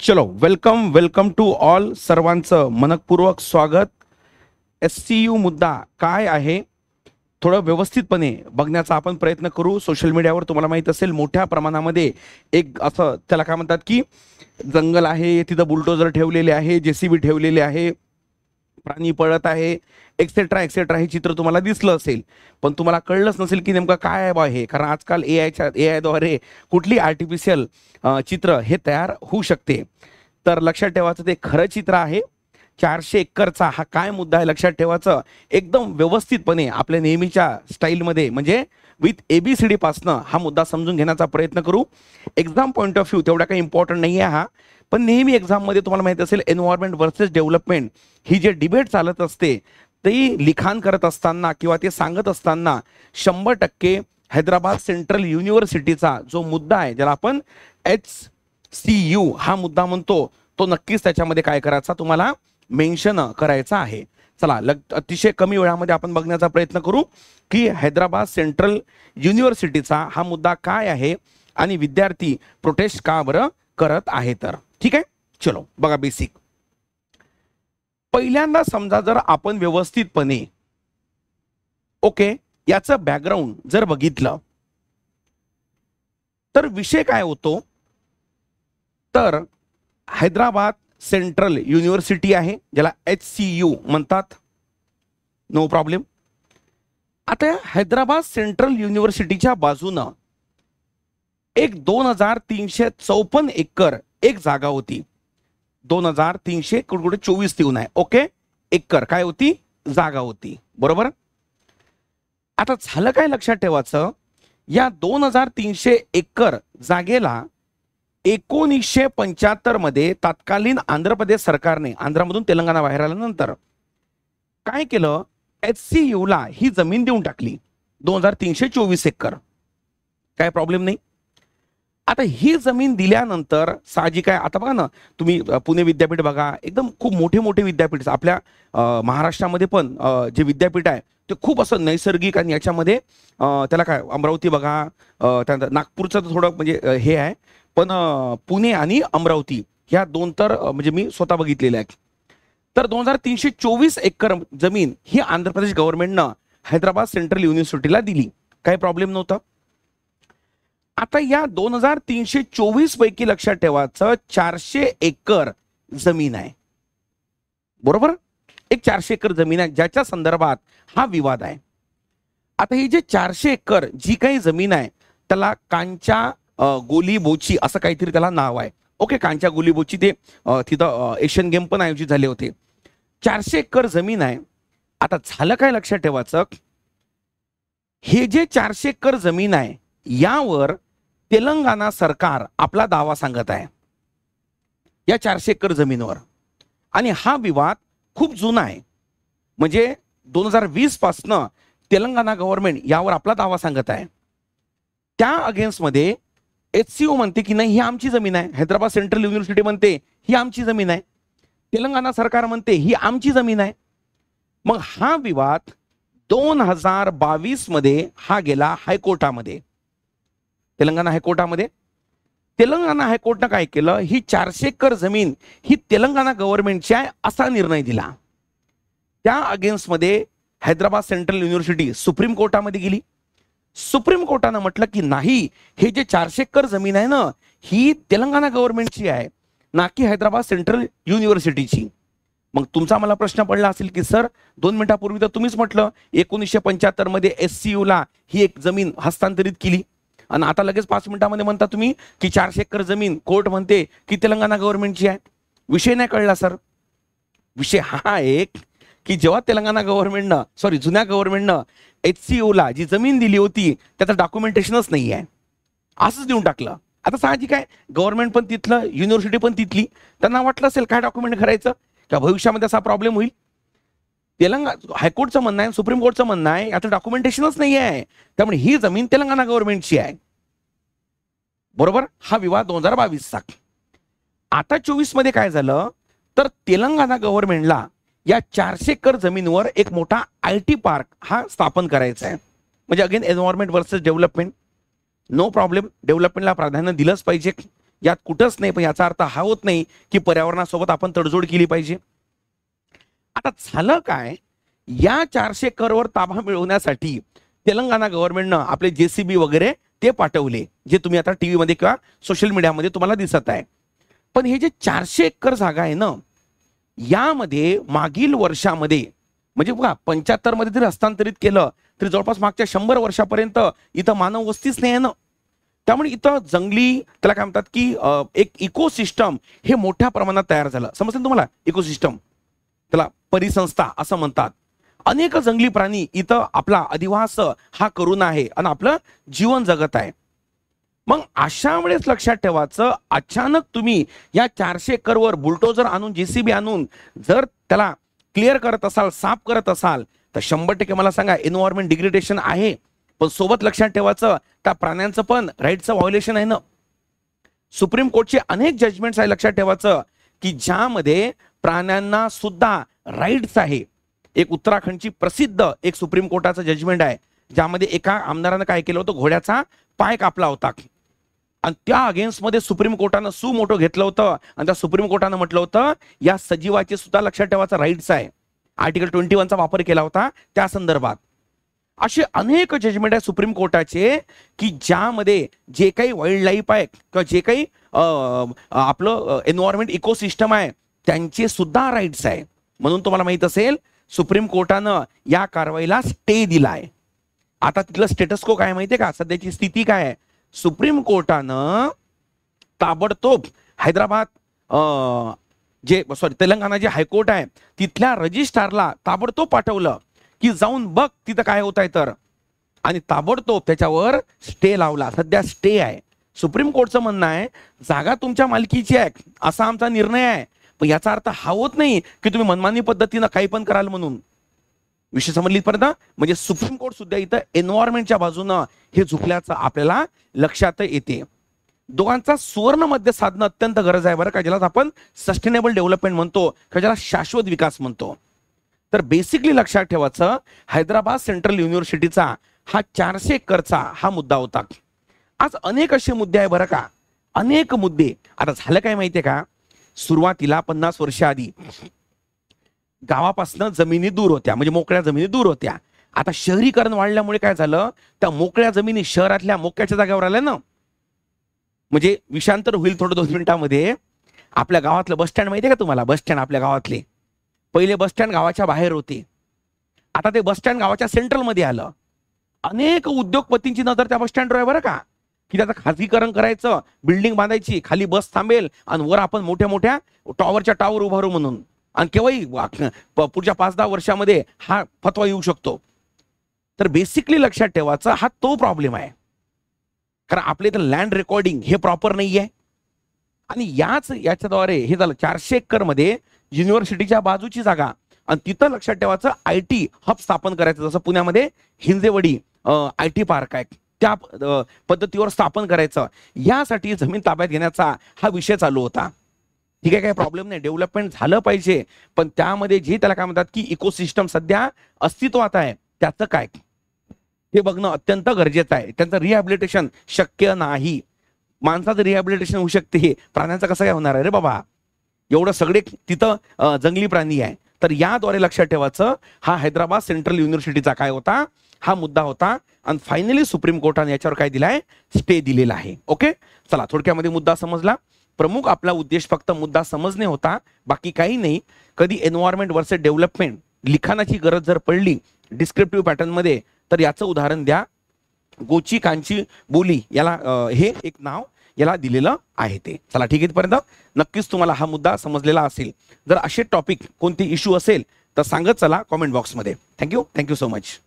चलो welcome welcome to all. सर्वांचं मनपूर्वक स्वागत. SCU मुद्दा काय आहे थोडं व्यवस्थितपणे बघण्याचा आपण प्रयत्न करू. सोशल मीडियावर तुम्हाला माहित असेल मोठ्या प्रमाणामध्ये एक असं त्याला काय म्हणतात की जंगल आहे, तिथं बुलडोजर ठेवलेले आहे, JCB ठेवलेले आहे, प्राणी पळत आहे, एक्सेट्रा एक्सेट्रा हे चित्र तुम्हाला दिसलं असेल. पण तुम्हाला कळलंच नसेल की नेमकं काय आहे बा हे, कारण आजकाल AI द्वारे कुठली आर्टिफिशियल चित्र हे तयार होऊ शकते. तर लक्षात ठेवायचं ते खरं चित्र आहे. 400 एकरचा हा काय मुद्दा आहे लक्षात ठेवायचं. एकदम व्यवस्थितपणे आपल्या नेहमीच्या स्टाईलमध्ये म्हणजे विथ ABCD पासनं हा मुद्दा समजून घेण्याचा प्रयत्न करू. एक्झाम पॉईंट ऑफ व्ह्यू तेवढा काही इम्पॉर्टंट नाही आहे हा, पण नेहमी एक्झाममध्ये तुम्हाला माहिती असेल एन्व्हायरमेंट वर्सेस डेव्हलपमेंट ही जे डिबेट चालत असते ते लिखाण करत असताना किंवा ते सांगत असताना 100% हैदराबाद सेंट्रल युनिव्हर्सिटीचा जो मुद्दा आहे ज्याला आपण HCU हा मुद्दा म्हणतो तो नक्कीच त्याच्यामध्ये काय करायचा तुम्हाला मेन्शन करायचा आहे. चला अतिशय कमी वेळामध्ये आपण बघण्याचा प्रयत्न करू की हैदराबाद सेंट्रल युनिव्हर्सिटीचा हा मुद्दा काय आहे आणि विद्यार्थी प्रोटेस्ट का बरं करत आहे. तर ठीक आहे, चलो बघा बेसिक. पहिल्यांदा समजा जर आपण व्यवस्थितपणे ओके याचं बॅकग्राऊंड जर बघितलं तर विषय काय होतो, तर हैदराबाद सेंट्रल युनिव्हर्सिटी आहे ज्याला HCU म्हणतात. No problem. आता हैदराबाद सेंट्रल युनिव्हर्सिटीच्या बाजूनं एक 2354 एकर एक जागा होती. 2300 कुठे 24 देऊन आहे. ओके, एकर काय होती जागा होती, बरोबर. आता झालं काय लक्षात ठेवायचं, या 2300 एकर जागेला 1975 मध्ये तत्कालीन आंध्र प्रदेश सरकारने आंध्रामधून तेलंगणा बाहेर आल्यानंतर काय केलं, HCU ला ही जमीन देऊन टाकली 2324 एकर. काय प्रॉब्लेम नाही. आता ही जमीन दिल्यानंतर साहजिक आहे, आता बघा ना तुम्ही पुणे विद्यापीठ बघा, एकदम खूप मोठे मोठे विद्यापीठ आपल्या महाराष्ट्रामध्ये पण जे विद्यापीठ आहे ते खूप असं नैसर्गिक आणि याच्यामध्ये त्याला काय अमरावती बघा, त्यानंतर नागपूरचं थोडं म्हणजे हे आहे, पण पुणे आणि अमरावती ह्या दोन तर म्हणजे मी स्वतः बघितलेले आहेत. तर 2324 एकर जमीन ही आंध्र प्रदेश गव्हर्नमेंटनं हैदराबाद सेंट्रल युनिव्हर्सिटीला दिली. काही प्रॉब्लेम नव्हता. आता या 2324 पैकी लक्षात ठेवायचं 400 एकर जमीन आहे, बरोबर. एक 400 एकर जमीन आहे ज्याच्या संदर्भात हा विवाद आहे. आता ही जे 400 एकर जी काही जमीन आहे त्याला कांच्या गोलीबोची असं काहीतरी त्याला नाव आहे. ओके, कांच्या गोलीबोची ते तिथं एशियन गेम पण आयोजित झाले होते. 400 एकर जमीन आहे. आता झालं काय लक्षात ठेवायचं, हे जे 400 एकर जमीन आहे यावर तेलंगणा सरकार आपला दावा सांगत आहे या 400 एकर जमीनवर. आणि हा विवाद खूप जुना आहे, म्हणजे 2020 पासनं तेलंगणा गव्हर्नमेंट यावर आपला दावा सांगत आहे. त्या अगेन्स्ट मध्ये HCU म्हणते की नाही ही आमची जमीन आहे, हैदराबाद सेंट्रल युनिव्हर्सिटी म्हणते ही आमची जमीन आहे, तेलंगणा सरकार म्हणते ही आमची जमीन आहे. मग हा विवाद 2022 मध्ये हा गेला हायकोर्टामध्ये, तेलंगणा हायकोर्टामध्ये. तेलंगणा हायकोर्टनं काय केलं, ही 400 एकर जमीन ही तेलंगणा गव्हर्नमेंटची आहे असा निर्णय दिला. त्या अगेन्स्ट मध्ये हैदराबाद सेंट्रल युनिव्हर्सिटी सुप्रीम कोर्टामध्ये गेली. सुप्रीम कोर्टानं म्हटलं की नाही, हे जे 400 एकर जमीन आहे ना ही तेलंगणा गव्हर्नमेंटची आहे ना की हैदराबाद सेंट्रल युनिव्हर्सिटीची. मग तुमचा मला प्रश्न पडला असेल की सर 2 मिनिटापूर्वी तर तुम्हीच म्हटलं 1975 मध्ये HCU ला ही एक जमीन हस्तांतरित केली आणि आता लगेच 5 मिनिटांमध्ये म्हणता तुम्ही की 400 एकर जमीन कोर्ट म्हणते की तेलंगणा गव्हर्नमेंटची आहे. विषय नाही कळला सर. विषय हा एक की जेव्हा तेलंगणा गव्हर्नमेंटनं जुन्या गव्हर्नमेंटनं HCU ला जी जमीन दिली होती त्याचं डॉक्युमेंटेशनच नाही आहे, असंच देऊन टाकलं. आता साहजिक आहे, गव्हर्नमेंट पण तिथलं युनिव्हर्सिटी पण तिथली, त्यांना वाटलं असेल काय डॉक्युमेंट करायचं का भविष्यामध्ये असा प्रॉब्लेम होईल. तेलंगणा हायकोर्टचं म्हणणं आहे, सुप्रीम कोर्टचं म्हणणं आहे याचं डॉक्युमेंटेशनच नाही आहे, त्यामुळे ही जमीन तेलंगणा गव्हर्नमेंटची आहे, बरोबर. हा विवाद 2022 चा. आता 24 मध्ये काय झालं, तर तेलंगणा गव्हर्नमेंटला या 400 एकर जमीनवर एक मोठा IT पार्क हा स्थापन करायचा आहे. म्हणजे again environment versus development, no problem, डेव्हलपमेंटला प्राधान्य दिलंच पाहिजे. यात कुठंच नाही, पण याचा अर्थ हा होत नाही की पर्यावरणासोबत आपण तडजोड केली पाहिजे. आता झालं काय, या 400 एकरवर ताबा मिळवण्यासाठी तेलंगणा गव्हर्नमेंटनं आपले JCB वगैरे ते पाठवले, जे तुम्ही आता टीव्ही मध्ये किंवा सोशल मीडियामध्ये तुम्हाला दिसत आहे. पण हे जे 400 एकर जागा आहे ना, यामध्ये मागील वर्षामध्ये म्हणजे बघा 75 मध्ये जरी हस्तांतरित केलं तरी जवळपास मागच्या 100 वर्षापर्यंत इथं मानव वस्तीच नाही आहे ना. त्यामुळे इथं जंगली त्याला काय म्हणतात की एक इकोसिस्टम हे मोठ्या प्रमाणात तयार झालं. समजलं तुम्हाला? इकोसिस्टम त्याला परिसंस्था असं म्हणतात. अनेक जंगली प्राणी इथं आपला अधिवास हा करून आहे आणि आपलं जीवन जगत आहे. मग अशा वेळेस लक्षात ठेवायचं, अचानक तुम्ही या 400 एकरवर बुलडोजर आणून JCB आणून जर त्याला क्लिअर करत असाल, साफ करत असाल, तर 100% मला सांगा एन्व्हायरमेंट डिग्रेडेशन आहे. पण सोबत लक्षात ठेवायचं, त्या प्राण्यांचं पण राईटचं व्हायोलेशन आहे ना. सुप्रीम कोर्टचे अनेक जजमेंट्स आहे, लक्षात ठेवायचं, की ज्यामध्ये प्राण्यांना सुद्धा राईट्स आहे. एक उत्तराखंडची प्रसिद्ध एक सुप्रीम कोर्टाचं जजमेंट आहे, ज्यामध्ये एका आमदारानं काय केलं होतं, घोड्याचा पाय कापला होता आणि त्या अगेन्स्टमध्ये सुप्रीम कोर्टानं सुमोटो घेतलं होतं आणि त्या सुप्रीम कोर्टानं म्हटलं होतं या सजीवाचे सुद्धा लक्षात ठेवायचा राईट्स आहे. आर्टिकल 21चा वापर केला होता त्या संदर्भात. असे अनेक जजमेंट आहे सुप्रीम कोर्टाचे की ज्यामध्ये जे काही वाईल्ड लाईफ आहे किंवा जे काही आपलं एन्व्हायरमेंट इकोसिस्टम आहे त्यांचे सुद्धा राईट्स आहे. म्हणून तुम्हाला माहित असेल सुप्रीम कोर्टानं या कारवाईला स्टे दिलाय. आता तिथलं स्टेटस को काय माहितीये का, सध्याची स्थिती काय आहे? सुप्रीम कोर्टानं ताबडतोब हैदराबाद तेलंगणा जे हायकोर्ट आहे तिथल्या रजिस्ट्रारला ताबडतोब पाठवलं की जाऊन बघ तिथं काय होत आहे तर, आणि ताबडतोब त्याच्यावर स्टे लावला. सध्या स्टे आहे. सुप्रीम कोर्टचं म्हणणं आहे जागा तुमच्या मालकीची आहे असा आमचा निर्णय आहे, पण याचा अर्थ हा होत नाही की तुम्ही मनमानी पद्धतीनं काही पण कराल म्हणून. विषय समजली पर्यंत म्हणजे सुप्रीम कोर्ट सुद्धा इथं एन्व्हायरमेंटच्या बाजूनं हे झुकल्याचं आपल्याला लक्षात येते. दोघांचा सुवर्ण मध्य साधणं अत्यंत गरज आहे बरं का, ज्याला आपण सस्टेनेबल डेव्हलपमेंट म्हणतो किंवा ज्याला शाश्वत विकास म्हणतो. तर बेसिकली लक्षात ठेवायचं, हैदराबाद सेंट्रल युनिव्हर्सिटीचा हा 400 एकरचा हा मुद्दा होता. आज अनेक असे मुद्दे आहे बरं का, अनेक मुद्दे. आता झालं काय माहितीये का, सुरुवातीला 50 वर्ष आधी गावापासून जमिनी दूर होत्या, म्हणजे मोकळ्या जमिनी दूर होत्या. आता शहरीकरण वाढल्यामुळे काय झालं, त्या मोकळ्या जमिनी शहरातल्या मोक्याच्या जागेवर आल्या ना. म्हणजे विषांतर होईल थोडं 2 मिनिटांमध्ये. आपल्या गावातलं बस स्टँड माहितीये का तुम्हाला? बस स्टँड आपल्या गावातले पहिले बस स्टँड गावाच्या बाहेर होते, आता ते बस स्टँड गावाच्या सेंट्रल मध्ये आलं. अनेक उद्योगपतींची नजर त्या बस स्टँडवर आहे बरं का, की त्याचं खाजगीकरण करायचं, बिल्डिंग बांधायची, खाली बस थांबेल आणि वर आपण मोठ्या मोठ्या टॉवरच्या टावर उभारू म्हणून. आणि केव्हाही पुढच्या 5-10 वर्षामध्ये हा फतवा येऊ शकतो. तर बेसिकली लक्षात ठेवायचा हा तो प्रॉब्लेम आहे, कारण आपल्या इथं लँड रेकॉर्डिंग हे प्रॉपर नाही आहे. आणि याच्याद्वारे हे झालं 400 एकर मध्ये युनिव्हर्सिटीच्या बाजूची जागा आणि तिथं लक्षात ठेवायचं IT हब स्थापन करायचं, जसं पुण्यामध्ये हिंजेवडी IT पार्क आहे त्या पद्धतीवर स्थापन करायचं. यासाठी जमीन ताब्यात घेण्याचा हा विषय चालू होता. ठीक आहे, काही प्रॉब्लेम नाही, डेव्हलपमेंट झालं पाहिजे, पण त्यामध्ये जे त्याला काय म्हणतात की इकोसिस्टम सध्या अस्तित्वात आहे त्याचं काय हे बघणं अत्यंत गरजेचं आहे. त्यांचं रिहॅबिलिटेशन शक्य नाही. माणसाचं रिहॅबिलिटेशन होऊ शकते, प्राण्यांचं कसं काय होणार आहे रे बाबा? एवढं सगळे तिथं जंगली प्राणी आहे. तर याद्वारे लक्षात ठेवायचं हा हैदराबाद सेंट्रल युनिव्हर्सिटीचा काय होता, हा मुद्दा होता. आणि फायनली सुप्रीम कोर्टाने याच्यावर काय दिलाय, स्टे दिलेला आहे. ओके, चला थोडक्यामध्ये मुद्दा समजला. प्रमुख आपला उद्देश फक्त मुद्दा समजणे होता, बाकी काही नाही. कधी एन्व्हायरमेंट वर्सेस डेव्हलपमेंट लिखाणाची गरज जर पडली डिस्क्रिप्टिव्ह पॅटर्न मध्ये, तर याचं उदाहरण द्या. गोची कांची बोली याला हे एक नाव याला दिलेलं आहे ते. चला ठीक आहे, इथपर्यंत नक्कीच तुम्हाला हा मुद्दा समजलेला असेल. जर असे टॉपिक कोणते इश्यू असेल तर सांगत चला कॉमेंट बॉक्समध्ये. Thank you so much.